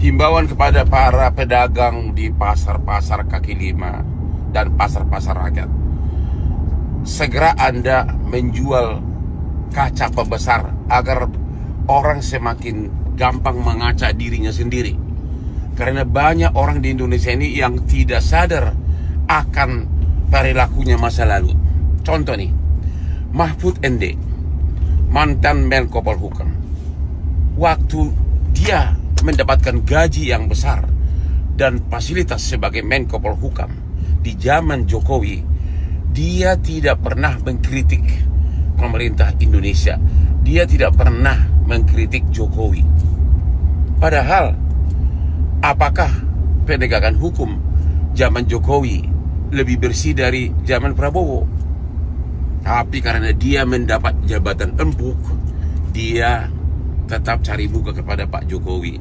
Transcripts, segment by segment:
Himbauan kepada para pedagang di pasar-pasar kaki lima dan pasar-pasar rakyat. Segera Anda menjual kaca pembesar agar orang semakin gampang mengaca dirinya sendiri. Karena banyak orang di Indonesia ini yang tidak sadar akan perilakunya masa lalu. Contoh nih, Mahfud MD, mantan Menko Polhukam. Waktu dia mendapatkan gaji yang besar dan fasilitas sebagai Menko Polhukam di zaman Jokowi, dia tidak pernah mengkritik pemerintah Indonesia. Dia tidak pernah mengkritik Jokowi. Padahal, apakah penegakan hukum zaman Jokowi lebih bersih dari zaman Prabowo? Tapi karena dia mendapat jabatan empuk, dia tetap cari muka kepada Pak Jokowi.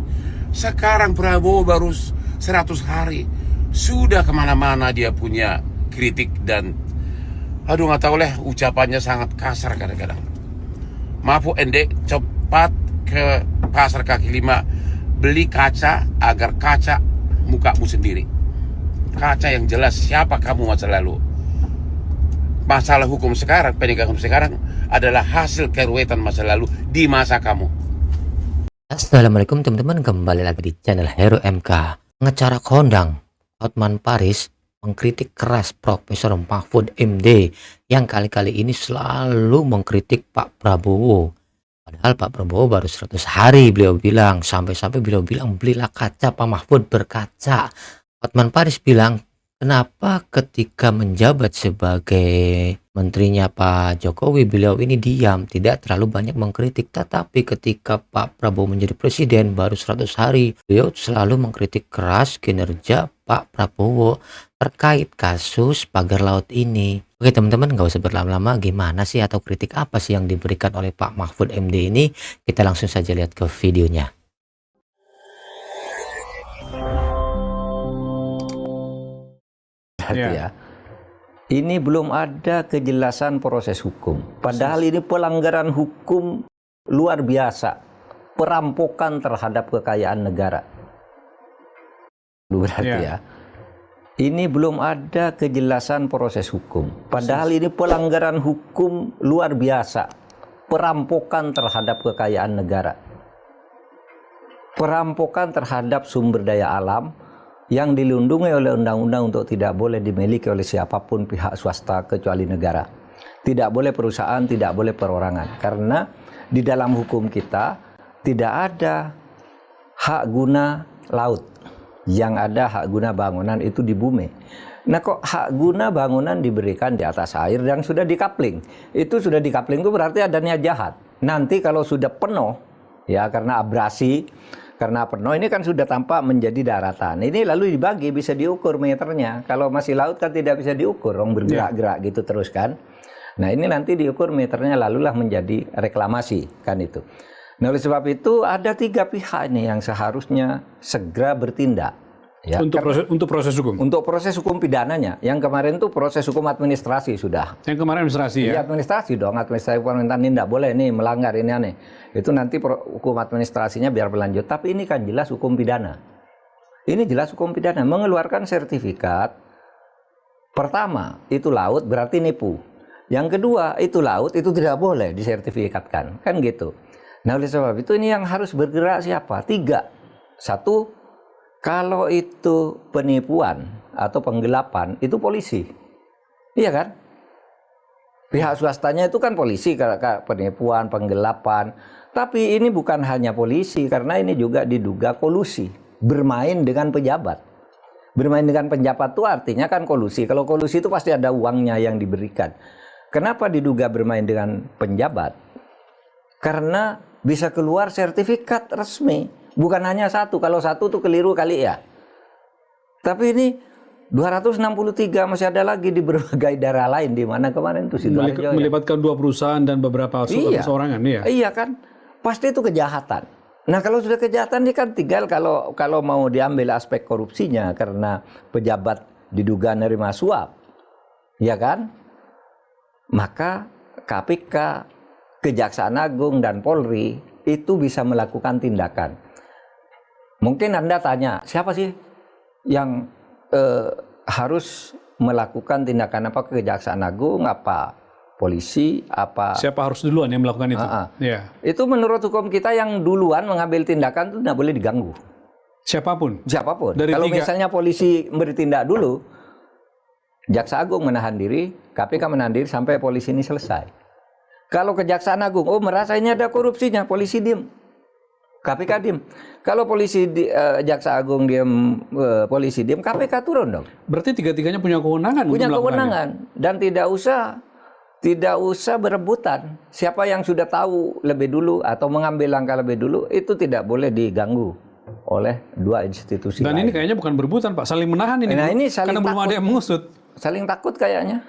Sekarang Prabowo baru 100 hari, sudah kemana-mana dia punya kritik dan nggak tahu lah, ucapannya sangat kasar kadang-kadang. Mahfud MD, cepat ke pasar kaki lima, beli kaca agar kaca mukamu sendiri. Kaca yang jelas siapa kamu masa lalu. Masalah hukum sekarang, penegakan hukum sekarang adalah hasil keruwetan masa lalu di masa kamu. Assalamualaikum teman-teman, kembali lagi di channel Hero MK. Ngecara kondang, Hotman Paris mengkritik keras Profesor Mahfud MD yang kali-kali ini selalu mengkritik Pak Prabowo. Padahal Pak Prabowo baru 100 hari beliau bilang, sampai-sampai beliau bilang belilah kaca Pak Mahfud berkaca. Hotman Paris bilang, kenapa ketika menjabat sebagai menterinya Pak Jokowi beliau ini diam, tidak terlalu banyak mengkritik, tetapi ketika Pak Prabowo menjadi presiden baru 100 hari beliau selalu mengkritik keras kinerja Pak Prabowo terkait kasus pagar laut ini. Oke teman-teman, nggak usah berlama-lama, gimana sih atau kritik apa sih yang diberikan oleh Pak Mahfud MD ini? Kita langsung saja lihat ke videonya. Ya. Ini belum ada kejelasan proses hukum. Padahal ini pelanggaran hukum luar biasa. Perampokan terhadap kekayaan negara. Berarti ya. Ini belum ada kejelasan proses hukum. Padahal ini pelanggaran hukum luar biasa. Perampokan terhadap kekayaan negara. Perampokan terhadap sumber daya alam yang dilindungi oleh undang-undang untuk tidak boleh dimiliki oleh siapapun pihak swasta kecuali negara. Tidak boleh perusahaan, tidak boleh perorangan. Karena di dalam hukum kita tidak ada hak guna laut. Yang ada hak guna bangunan itu di bumi. Nah kok hak guna bangunan diberikan di atas air dan sudah dikapling. Itu sudah dikapling itu berarti ada niat jahat. Nanti kalau sudah penuh, ya karena abrasi, karena penuh ini kan sudah tampak menjadi daratan. Ini lalu dibagi, bisa diukur meternya. Kalau masih laut kan tidak bisa diukur, orang bergerak-gerak gitu terus kan. Nah ini nanti diukur meternya lalulah menjadi reklamasi kan itu. Nah oleh sebab itu ada 3 pihak ini yang seharusnya segera bertindak. Ya, untuk proses hukum? Untuk proses hukum pidananya. Yang kemarin itu proses hukum administrasi sudah. Yang kemarin administrasi ya? Iya administrasi dong, administrasi pemerintahan ini tidak boleh nih melanggar ini aneh. Itu nanti hukum administrasinya biar berlanjut. Tapi ini kan jelas hukum pidana. Ini jelas hukum pidana. Mengeluarkan sertifikat. Pertama, itu laut berarti nipu. Yang kedua, itu laut itu tidak boleh disertifikatkan. Kan gitu. Nah oleh sebab itu ini yang harus bergerak siapa? 3. 1. Kalau itu penipuan atau penggelapan, itu polisi. Iya kan? Pihak swastanya itu kan polisi, penipuan, penggelapan. Tapi ini bukan hanya polisi, karena ini juga diduga kolusi. Bermain dengan pejabat. Bermain dengan pejabat itu artinya kan kolusi. Kalau kolusi itu pasti ada uangnya yang diberikan. Kenapa diduga bermain dengan penjabat? Karena bisa keluar sertifikat resmi. Bukan hanya 1, kalau 1 tuh keliru kali ya. Tapi ini 263 masih ada lagi di berbagai daerah lain, di mana kemarin tuh Sidoarjo. Melibatkan 2 perusahaan dan beberapa perorangan ya. Iya kan? Pasti itu kejahatan. Nah, kalau sudah kejahatan ini kan tinggal kalau mau diambil aspek korupsinya karena pejabat diduga nerima suap. Ya kan? Maka KPK, Kejaksaan Agung dan Polri itu bisa melakukan tindakan. Mungkin Anda tanya, siapa sih yang harus melakukan tindakan apa? Kejaksaan Agung, apa polisi, apa? Siapa harus duluan yang melakukan itu? Ya. Itu menurut hukum kita yang duluan mengambil tindakan itu tidak boleh diganggu. Siapapun. Dari kalau misalnya polisi bertindak dulu, Jaksa Agung menahan diri, KPK menahan diri sampai polisi ini selesai. Kalau Kejaksaan Agung, merasa ini ada korupsinya, polisi diem, KPK diem. Kalau Jaksa Agung diem, polisi diem, KPK turun dong. Berarti tiga-tiganya punya kewenangan. Punya kewenangan dan tidak usah berebutan. Siapa yang sudah tahu lebih dulu atau mengambil langkah lebih dulu itu tidak boleh diganggu oleh dua institusi. Dan lain. ini kayaknya bukan berebutan, Pak, saling menahan ini. Nah, ini saling karena belum ada yang mengusut. Saling takut kayaknya.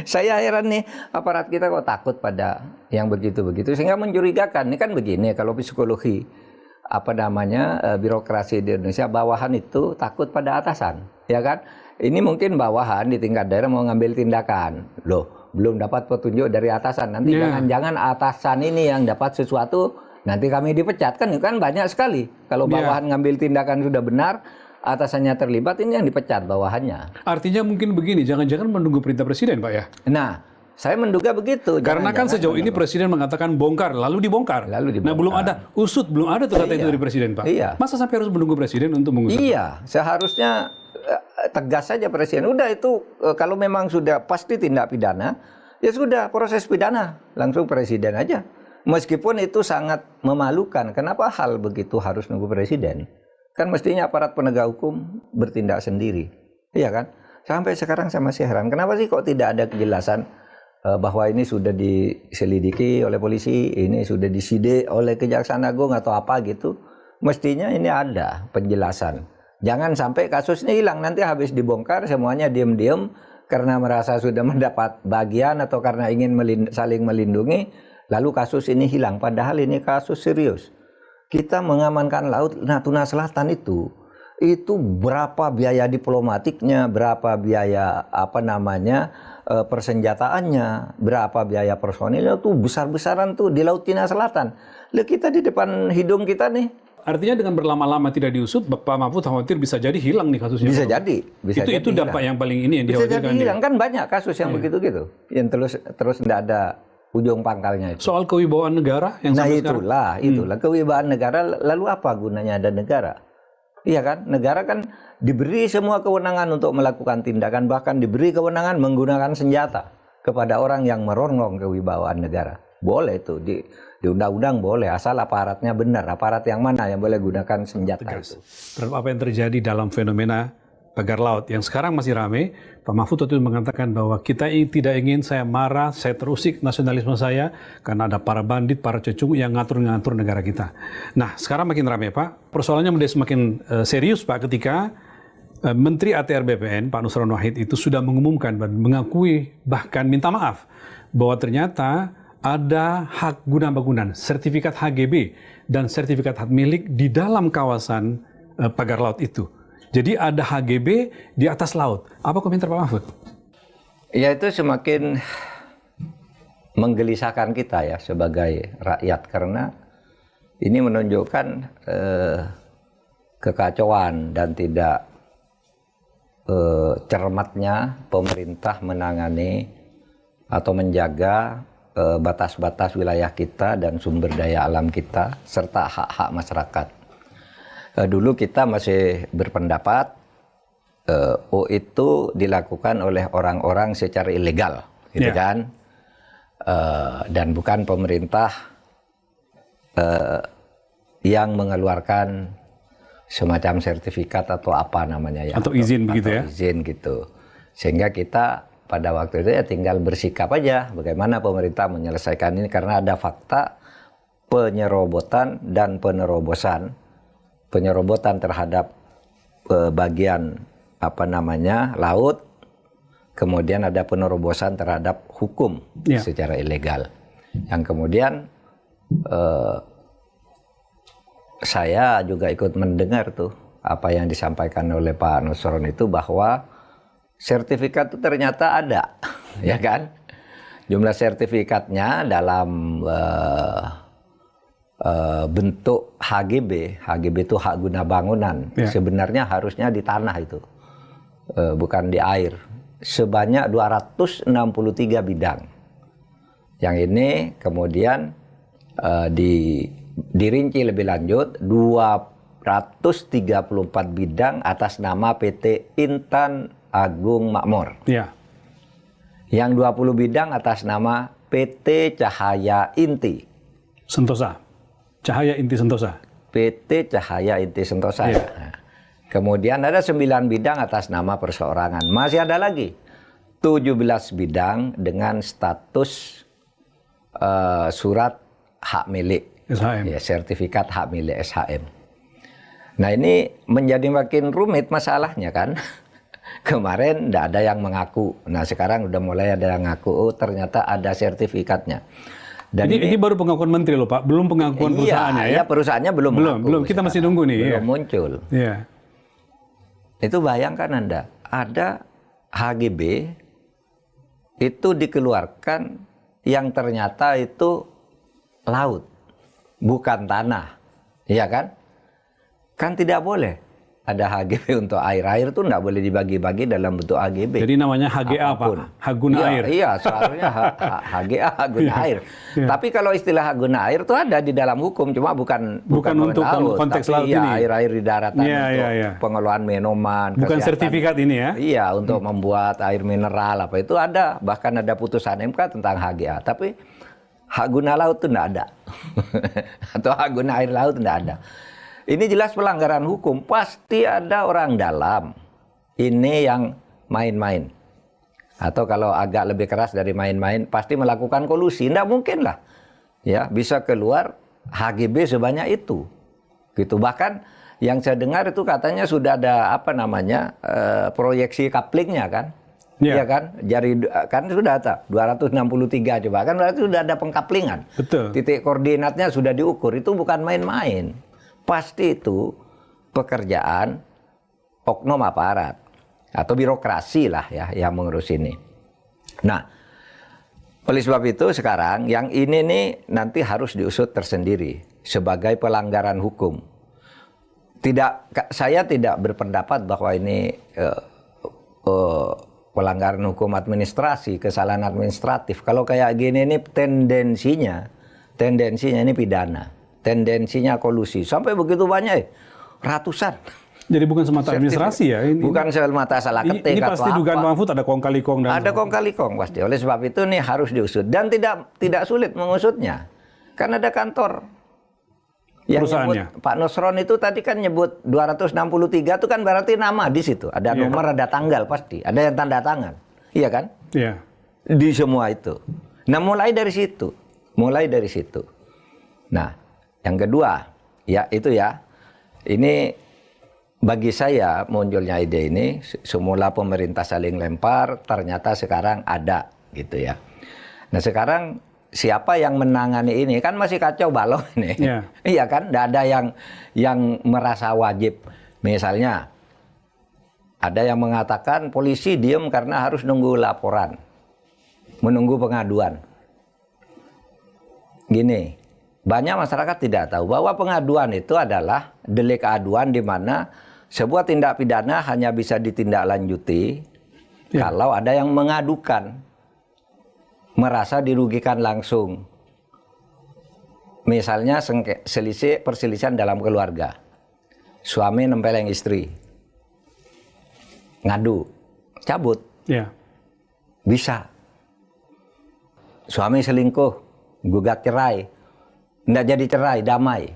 Saya heran nih, aparat kita kok takut pada yang begitu-begitu sehingga mencurigakan. Ini kan begini, kalau psikologi birokrasi di Indonesia, bawahan itu takut pada atasan, ya kan? Ini mungkin bawahan di tingkat daerah mau ngambil tindakan. Loh, belum dapat petunjuk dari atasan. Nanti jangan-jangan atasan ini yang dapat sesuatu, nanti kami dipecat. Kan banyak sekali. Kalau bawahan ngambil tindakan sudah benar, atasannya terlibat, ini yang dipecat bawahannya. Artinya mungkin begini, jangan-jangan menunggu perintah presiden, Pak ya? Nah, saya menduga begitu. Karena kan sejauh ini presiden mengatakan bongkar, lalu dibongkar. Nah, belum ada usut, belum ada tuh kata itu dari presiden, Pak. Iya. Masa sampai harus menunggu presiden untuk mengusut? Iya, seharusnya tegas saja presiden. Udah itu kalau memang sudah pasti tindak pidana, ya sudah proses pidana langsung presiden aja. Meskipun itu sangat memalukan. Kenapa hal begitu harus nunggu presiden? Kan mestinya aparat penegak hukum bertindak sendiri, iya kan? Sampai sekarang saya masih heran. Kenapa sih kok tidak ada kejelasan bahwa ini sudah diselidiki oleh polisi, ini sudah disidik oleh Kejaksaan Agung atau apa gitu? Mestinya ini ada penjelasan. Jangan sampai kasus ini hilang, nanti habis dibongkar semuanya diam-diam karena merasa sudah mendapat bagian atau karena ingin saling melindungi, lalu kasus ini hilang. Padahal ini kasus serius. Kita mengamankan Laut Natuna Selatan itu berapa biaya diplomatiknya, berapa biaya persenjataannya, berapa biaya personilnya, tuh besar-besaran tuh di Laut Cina Selatan. Lihat kita di depan hidung kita nih. Artinya dengan berlama-lama tidak diusut, Pak Mahfud khawatir bisa jadi hilang nih kasusnya. Bisa jadi. Itu dampak yang paling ini yang bisa dikhawatirkan. Jadi hilang. Kan banyak kasus yang begitu-gitu. Yang terus tidak ada ujung pangkalnya itu. Soal kewibawaan negara yang sampai sekarang. Itulah kewibawaan negara. Lalu apa gunanya ada negara? Iya kan? Negara kan diberi semua kewenangan untuk melakukan tindakan, bahkan diberi kewenangan menggunakan senjata kepada orang yang merongrong kewibawaan negara. Boleh itu di undang-undang boleh, asal aparatnya benar. Aparat yang mana yang boleh gunakan senjata itu. Terhadap apa yang terjadi dalam fenomena pagar laut yang sekarang masih ramai, Pak Mahfud waktu itu mengatakan bahwa kita tidak ingin saya marah, saya terusik nasionalisme saya karena ada para bandit, para cecung yang ngatur-ngatur negara kita. Nah, sekarang makin ramai, Pak. Persoalannya menjadi semakin serius, Pak, ketika Menteri ATR BPN, Pak Nusron Wahid itu sudah mengumumkan dan mengakui, bahkan minta maaf, bahwa ternyata ada hak guna bangunan, sertifikat HGB, dan sertifikat hak milik di dalam kawasan pagar laut itu. Jadi ada HGB di atas laut. Apa komentar Pak Mahfud? Ya itu semakin menggelisahkan kita ya sebagai rakyat. Karena ini menunjukkan kekacauan dan tidak cermatnya pemerintah menangani atau menjaga batas-batas wilayah kita dan sumber daya alam kita serta hak-hak masyarakat. Dulu kita masih berpendapat itu dilakukan oleh orang-orang secara ilegal, gitu kan? Dan bukan pemerintah yang mengeluarkan semacam sertifikat atau apa namanya ya? Atau izin begitu ya? Izin gitu. Sehingga kita pada waktu itu ya tinggal bersikap aja bagaimana pemerintah menyelesaikan ini karena ada fakta penyerobotan dan penerobosan terhadap bagian laut, kemudian ada penerobosan terhadap hukum secara ilegal. Yang kemudian saya juga ikut mendengar tuh apa yang disampaikan oleh Pak Nusron itu bahwa sertifikat itu ternyata ada, ya kan? Jumlah sertifikatnya dalam bentuk HGB. HGB itu hak guna bangunan. Ya. Sebenarnya harusnya di tanah itu, bukan di air. Sebanyak 263 bidang. Yang ini kemudian dirinci lebih lanjut, 234 bidang atas nama PT Intan Agung Makmur. Ya. Yang 20 bidang atas nama PT Cahaya Inti. Sentosa. Cahaya Inti Sentosa. PT Cahaya Inti Sentosa. Iya. Nah, kemudian ada 9 bidang atas nama perseorangan. Masih ada lagi 17 bidang dengan status surat hak milik. SHM. Ya, sertifikat hak milik SHM. Nah, ini menjadi makin rumit masalahnya kan. Kemarin tidak ada yang mengaku. Nah, sekarang udah mulai ada yang ngaku. Oh, ternyata ada sertifikatnya. Dan ini baru pengakuan menteri loh Pak, belum pengakuan perusahaannya ya? Iya, perusahaannya belum mengaku. Belum. Kita masih nunggu nih. Belum muncul. Iya. Itu bayangkan Anda, ada HGB itu dikeluarkan yang ternyata itu laut, bukan tanah. Iya kan? Kan tidak boleh ada HGB untuk air. Air itu tidak boleh dibagi-bagi dalam bentuk HGB. Jadi namanya HGA apapun. Pak, hak guna air. Iya, seharusnya HGA, hak guna air. Tapi kalau istilah hak guna air itu ada di dalam hukum, cuma bukan untuk laut, konteks tapi laut ini. air-air di daratan untuk pengelolaan minuman. Bukan kesehatan. sertifikat ini ya? Iya, untuk membuat air mineral apa itu ada. Bahkan ada putusan MK tentang HGA. Tapi hak guna laut itu tidak ada. Atau hak guna air laut tidak ada. Ini jelas pelanggaran hukum. Pasti ada orang dalam. Ini yang main-main. Atau kalau agak lebih keras dari main-main, pasti melakukan kolusi. Tidak mungkin lah. Ya, bisa keluar HGB sebanyak itu. Gitu. Bahkan yang saya dengar itu katanya sudah ada proyeksi couplingnya kan. Iya kan? Kan sudah ada 263 coba. Kan berarti sudah ada pengkaplingan. Betul. Titik koordinatnya sudah diukur. Itu bukan main-main. Pasti itu pekerjaan oknum aparat atau birokrasi lah ya yang mengurus ini. Nah, oleh sebab itu sekarang yang ini nih nanti harus diusut tersendiri sebagai pelanggaran hukum. Saya tidak berpendapat bahwa ini pelanggaran hukum administrasi, kesalahan administratif. Kalau kayak gini ini tendensinya ini pidana. Tendensinya kolusi sampai begitu banyak ratusan. Jadi bukan semata administrasi ya? Bukan semata salah ketik. Ini pasti dugaan Bang Mahfud ada kong kali kong. Ada kong kali kong pasti. Oleh sebab itu nih harus diusut dan tidak sulit mengusutnya. Kan ada kantor yang nyebut, Pak Nusron itu tadi kan nyebut 263 itu kan berarti nama di situ. Ada nomor, ada tanggal pasti. Ada yang tanda tangan. Iya kan? Iya. Di semua itu. Nah mulai dari situ. Nah. Yang kedua, ya itu ya, ini bagi saya munculnya ide ini, semula pemerintah saling lempar, ternyata sekarang ada gitu ya. Nah sekarang siapa yang menangani ini, kan masih kacau balau ini. Yeah. Iya kan, tidak ada yang merasa wajib. Misalnya, ada yang mengatakan polisi diem karena harus nunggu laporan, menunggu pengaduan. Gini. Banyak masyarakat tidak tahu bahwa pengaduan itu adalah delik aduan di mana sebuah tindak pidana hanya bisa ditindaklanjuti kalau ada yang mengadukan, merasa dirugikan langsung. Misalnya perselisihan dalam keluarga, suami nempeleng istri, ngadu, cabut, bisa. Suami selingkuh, gugat cerai. Nggak jadi cerai, damai.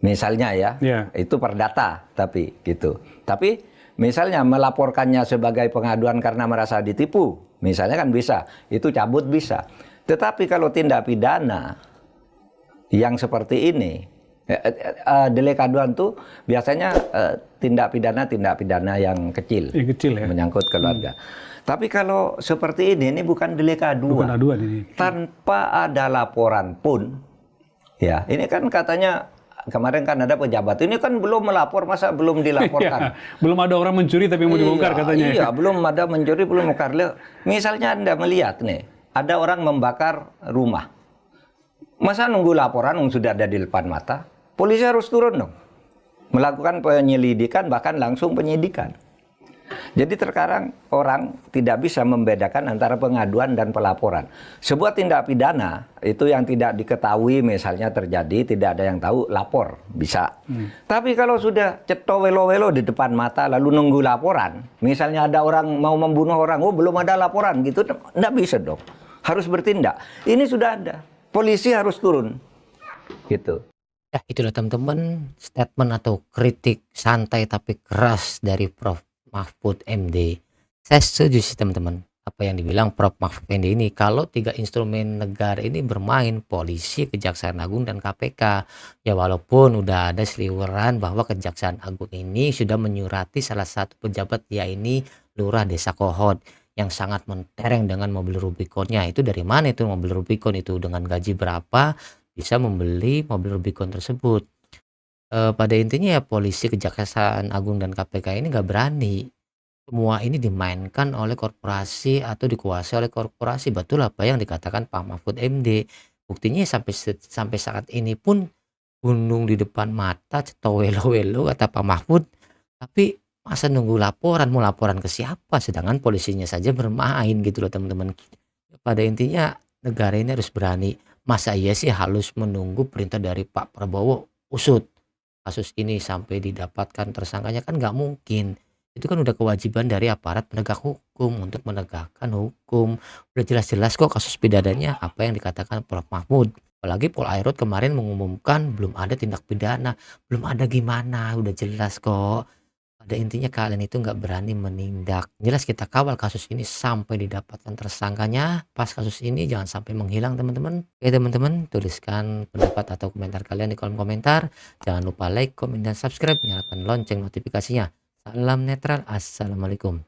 Misalnya ya, itu perdata, tapi gitu. Tapi misalnya melaporkannya sebagai pengaduan karena merasa ditipu, misalnya kan bisa, itu cabut bisa. Tetapi kalau tindak pidana yang seperti ini, delik aduan tuh biasanya tindak pidana yang kecil, ya? Menyangkut keluarga. Tapi kalau seperti ini bukan delik aduan. Bukan aduan ini. Tanpa ada laporan pun. Ya, ini kan katanya kemarin kan ada pejabat ini kan belum melapor, masa belum dilaporkan? Belum ada orang mencuri tapi mau dibongkar katanya. Iya, belum ada mencuri, belum membongkar. Misalnya Anda melihat nih, ada orang membakar rumah, Masa nunggu laporan sudah ada di depan mata? Polisi harus turun dong. Melakukan penyelidikan, bahkan langsung penyidikan. Jadi terkadang orang tidak bisa membedakan antara pengaduan dan pelaporan. Sebuah tindak pidana itu yang tidak diketahui misalnya terjadi, tidak ada yang tahu, lapor, bisa. Tapi kalau sudah ceto welo-welo di depan mata lalu nunggu laporan, misalnya ada orang mau membunuh orang, oh belum ada laporan gitu, enggak bisa dong. Harus bertindak. Ini sudah ada. Polisi harus turun. Gitu. Ya, itulah teman-teman statement atau kritik santai tapi keras dari Prof. Mahfud MD. Saya setuju sih teman-teman apa yang dibilang Prof. Mahfud MD ini. Kalau 3 instrumen negara ini bermain, polisi, Kejaksaan Agung, dan KPK. Ya walaupun udah ada seliweran bahwa Kejaksaan Agung ini sudah menyurati salah satu pejabat, yaitu Lurah Desa Kohod, yang sangat mentereng dengan mobil Rubiconnya. Itu dari mana itu mobil Rubicon itu? Dengan gaji berapa bisa membeli mobil Rubicon tersebut? Pada intinya ya polisi, Kejaksaan Agung, dan KPK ini nggak berani. Semua ini dimainkan oleh korporasi atau dikuasai oleh korporasi. Betul apa yang dikatakan Pak Mahfud MD. Buktinya sampai saat ini pun gunung di depan mata, ceto welo-welo kata Pak Mahfud. Tapi masa nunggu laporan, mau laporan ke siapa? Sedangkan polisinya saja bermain gitu loh teman-teman. Pada intinya negara ini harus berani. Masa iya sih harus menunggu perintah dari Pak Prabowo usut kasus ini sampai didapatkan tersangkanya? Kan nggak mungkin. Itu kan udah kewajiban dari aparat penegak hukum untuk menegakkan hukum. Udah jelas-jelas kok kasus pidananya apa yang dikatakan Prof. Mahfud. Apalagi Pol Airut kemarin mengumumkan belum ada tindak pidana. Belum ada gimana, udah jelas kok. Pada intinya kalian itu nggak berani menindak. Jelas kita kawal kasus ini sampai didapatkan tersangkanya. Pas kasus ini jangan sampai menghilang teman-teman. Oke teman-teman, tuliskan pendapat atau komentar kalian di kolom komentar. Jangan lupa like, komen, dan subscribe. Nyalakan lonceng notifikasinya. Salam netral. Assalamualaikum.